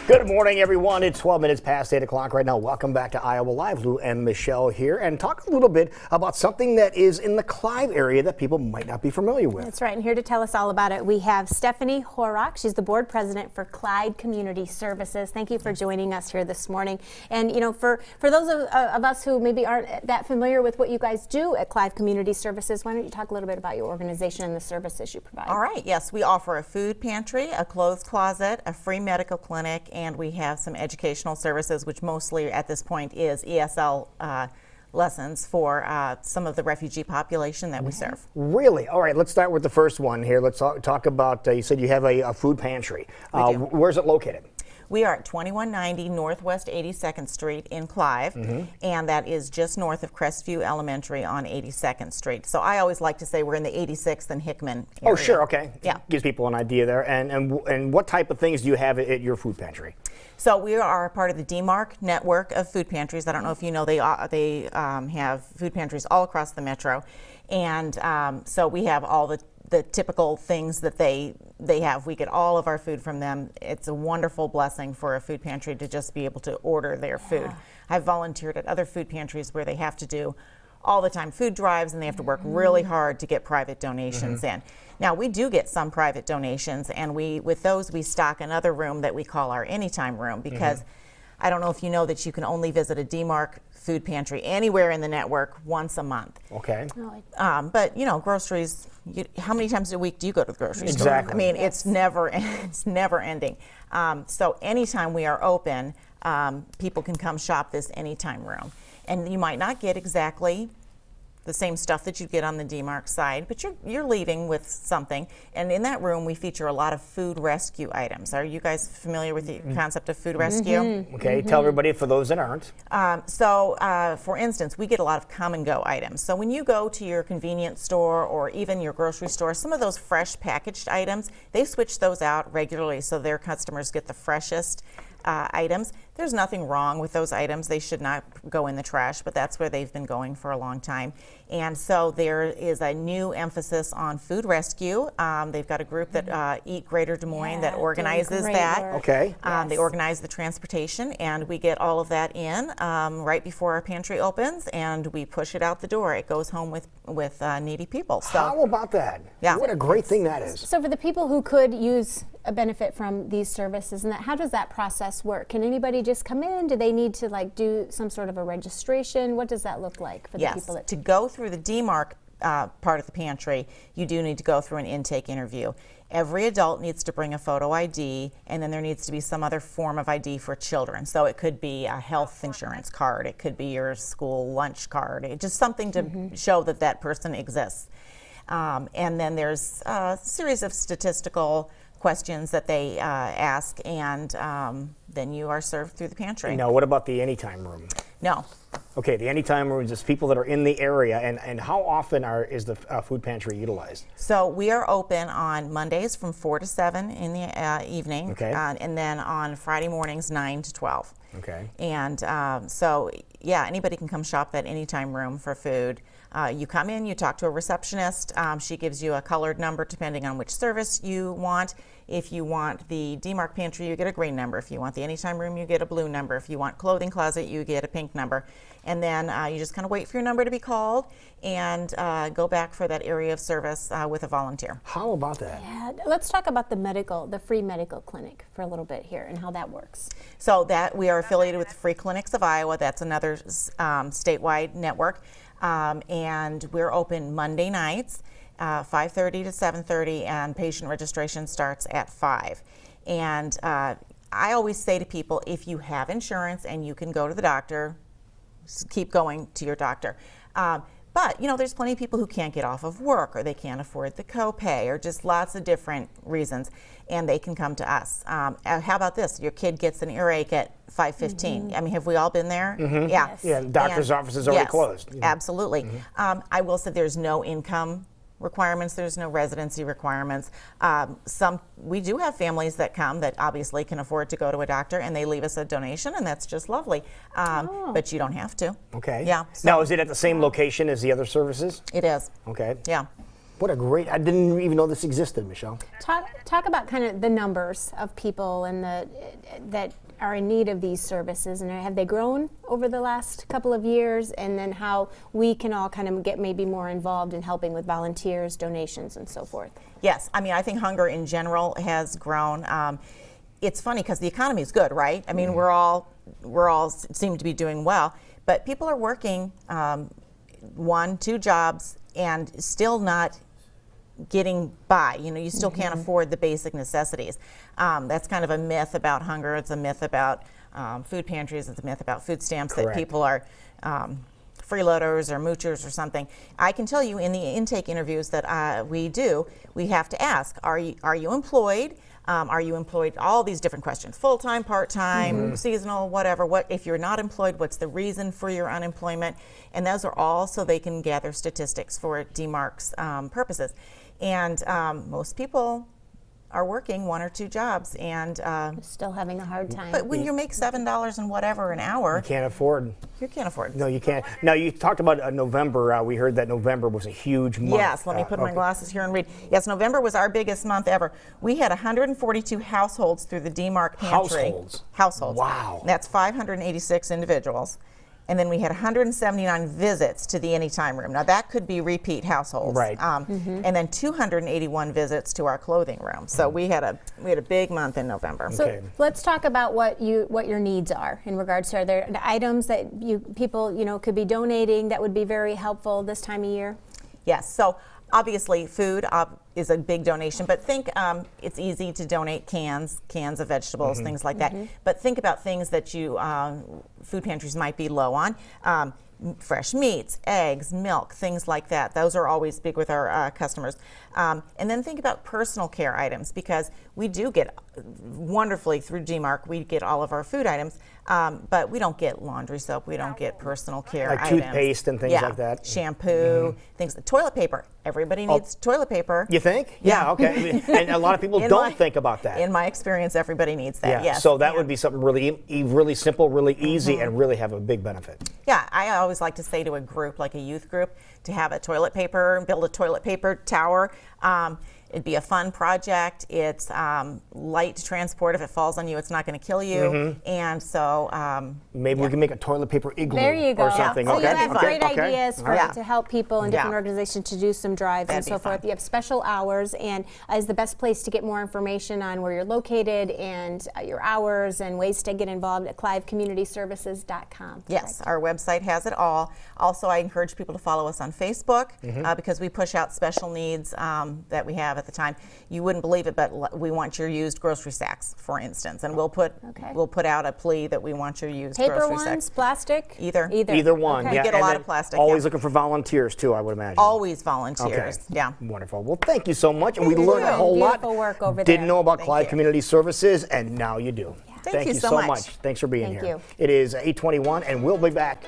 Good morning, everyone. It's 12 minutes past 8 o'clock right now. Welcome back to Iowa Live. Lou and Michelle here, and talk a little bit about something that is in the Clive area that people might not be familiar with. That's right, and here to tell us all about it, we have Stephanie Horrock. She's the board president for Clive Community Services. Thank you for joining us here this morning. And you know, for those of us who maybe aren't that familiar with what you guys do at Clive Community Services, why don't you talk a little bit about your organization and the services you provide? All right, yes, we offer a food pantry, a clothes closet, a free medical clinic, and we have some educational services, which mostly at this point is ESL lessons for some of the refugee population that we serve. Really? All right, let's start with the first one here. Let's talk about, you said you have a food pantry. Where's it located? We are at 2190 Northwest 82nd Street in Clive, and that is just north of Crestview Elementary on 82nd Street. So I always like to say we're in the 86th and Hickman area. Oh, sure, okay. Yeah. Gives people an idea there. And what type of things do you have at your food pantry? So we are part of the DMARC network of food pantries. I don't know if you know, they have food pantries all across the metro, and so we have all the typical things that they have. We get all of our food from them. It's a wonderful blessing for a food pantry to just be able to order their food. I've volunteered at other food pantries where they have to do all the time food drives, and they have to work really hard to get private donations in. Now, we do get some private donations, and with those we stock another room that we call our anytime room, because I don't know if you know that you can only visit a DMARC food pantry anywhere in the network once a month. Okay. But you know, groceries, how many times a week do you go to the grocery store? Exactly. I mean, it's never ending. So anytime we are open, people can come shop this anytime room. And you might not get exactly the same stuff that you get on the DMARC side, but you're leaving with something. And in that room, we feature a lot of food rescue items. Are you guys familiar with the concept of food rescue? Okay, tell everybody for those that aren't. For instance, we get a lot of come and go items. So when you go to your convenience store or even your grocery store, some of those fresh packaged items, they switch those out regularly so their customers get the freshest items. There's nothing wrong with those items. They should not go in the trash, but that's where they've been going for a long time. And so there is a new emphasis on food rescue. They've got a group that Eat Greater Des Moines that organizes that. Okay. They organize the transportation, and we get all of that in right before our pantry opens, and we push it out the door. It goes home with needy people. So how about that? Yeah. What a great thing that is. So for the people who could use a benefit from these services, and how does that process work? Can anybody just come in? Do they need to do some sort of a registration? What does that look like for the people that... To go through the DMARC part of the pantry, you do need to go through an intake interview. Every adult needs to bring a photo ID, and then there needs to be some other form of ID for children. So it could be a health insurance card, it could be your school lunch card, just something to show that that person exists. And then there's a series of statistical questions that they ask, and then you are served through the pantry. Now, what about the anytime room? No. Okay, the anytime room is just people that are in the area, and how often is the food pantry utilized? So we are open on Mondays from 4 to 7 in the evening, and then on Friday mornings 9 to 12. Okay. And so, yeah, anybody can come shop that anytime room for food. You come in, you talk to a receptionist. She gives you a colored number depending on which service you want. If you want the DMARC pantry, you get a green number. If you want the anytime room, you get a blue number. If you want clothing closet, you get a pink number. And then you just kind of wait for your number to be called and go back for that area of service with a volunteer. How about that? Yeah, let's talk about the free medical clinic for a little bit here and how that works. So that we are affiliated with the Free Clinics of Iowa. That's another statewide network. And we're open Monday nights, 5:30 to 7:30, and patient registration starts at 5. And I always say to people, if you have insurance and you can go to the doctor, keep going to your doctor. But, you know, there's plenty of people who can't get off of work, or they can't afford the copay, or just lots of different reasons, and they can come to us. How about this? Your kid gets an earache at 5:15. I mean, have we all been there? Yeah. Yes. Yeah, the doctor's office is already closed. Absolutely. I will say there's no income requirements, there's no residency requirements. We do have families that come that obviously can afford to go to a doctor, and they leave us a donation, and that's just lovely. But you don't have to. Okay. Yeah. Now, is it at the same location as the other services? It is. Okay. Yeah. What a great, I didn't even know this existed, Michelle. Talk about kind of the numbers of people and that are in need of these services, and have they grown over the last couple of years, and then how we can all kind of get maybe more involved in helping with volunteers, donations, and so forth. Yes, I mean, I think hunger in general has grown. It's funny because the economy is good, right? I mean, we're all seem to be doing well, but people are working 1, 2 jobs and still not getting by. You know, you still can't afford the basic necessities. That's kind of a myth about hunger. It's a myth about food pantries. It's a myth about food stamps. Correct. That people are freeloaders or moochers or something. I can tell you in the intake interviews that we do, we have to ask, are you employed? Are you employed? All these different questions: full-time, part-time, seasonal, whatever. What if you're not employed? What's the reason for your unemployment? And those are all so they can gather statistics for DMARC's purposes. And most people are working 1 or 2 jobs, and Still having a hard time. but when you make $7 and whatever an hour, You can't afford. you can't afford. No, you can't. Now, you talked about November. We heard that November was a huge month. Yes, let me put my okay. glasses here and read. Yes, November was our biggest month ever. We had 142 households through the DMARC pantry. Households? Households. Wow. That's 586 individuals. And then we had 179 visits to the Anytime Room. Now that could be repeat households. Right. And then 281 visits to our clothing room. So we had a big month in November. So Okay. let's talk about what your needs are in regards to, are there the items that people could be donating that would be very helpful this time of year? Yes, so obviously food is a big donation, but think it's easy to donate cans of vegetables, things like that. But think about things that you food pantries might be low on. Fresh meats, eggs, milk, things like that. Those are always big with our customers. And then think about personal care items, because we do get wonderfully through DMARC, we get all of our food items, but we don't get laundry soap, we don't get personal care Like items. toothpaste and things like that? Shampoo, things, toilet paper. Everybody needs toilet paper. You think? Yeah, okay. And a lot of people don't think about that. In my experience, everybody needs that, yes. So that would be something really simple, really easy, and really have a big benefit. Yeah, I always like to say to a group, like a youth group, to have a toilet paper, build a toilet paper tower. It'd be a fun project. It's light to transport. If it falls on you, it's not going to kill you. And so Maybe we can make a toilet paper igloo There you go. or something. So Okay. you have great Okay. ideas for, Yeah. to help people in different Yeah. organizations to do some drives and That'd be so forth. fun. You have special hours, and is the best place to get more information on where you're located and your hours and ways to get involved at clivecommunityservices.com. yes, our website has it all. Also, I encourage people to follow us on Facebook because we push out special needs that we have at the time. You wouldn't believe it, but we want your used grocery sacks, for instance, and we'll put out a plea that we want your used Paper grocery ones, sacks. plastic? Either. Either one. Okay. Yeah. We get a and lot then of plastic, Always yeah. looking for volunteers too, I would imagine. Always volunteers. Okay. Yeah. Wonderful. Well, thank you so much. And we Thank learned a you. whole lot. Beautiful work over Didn't there. know about Thank Clive you. Community Services, and now you do. Thank you so much. Thanks for being Thank here. you. It is 8:21, and we'll be back.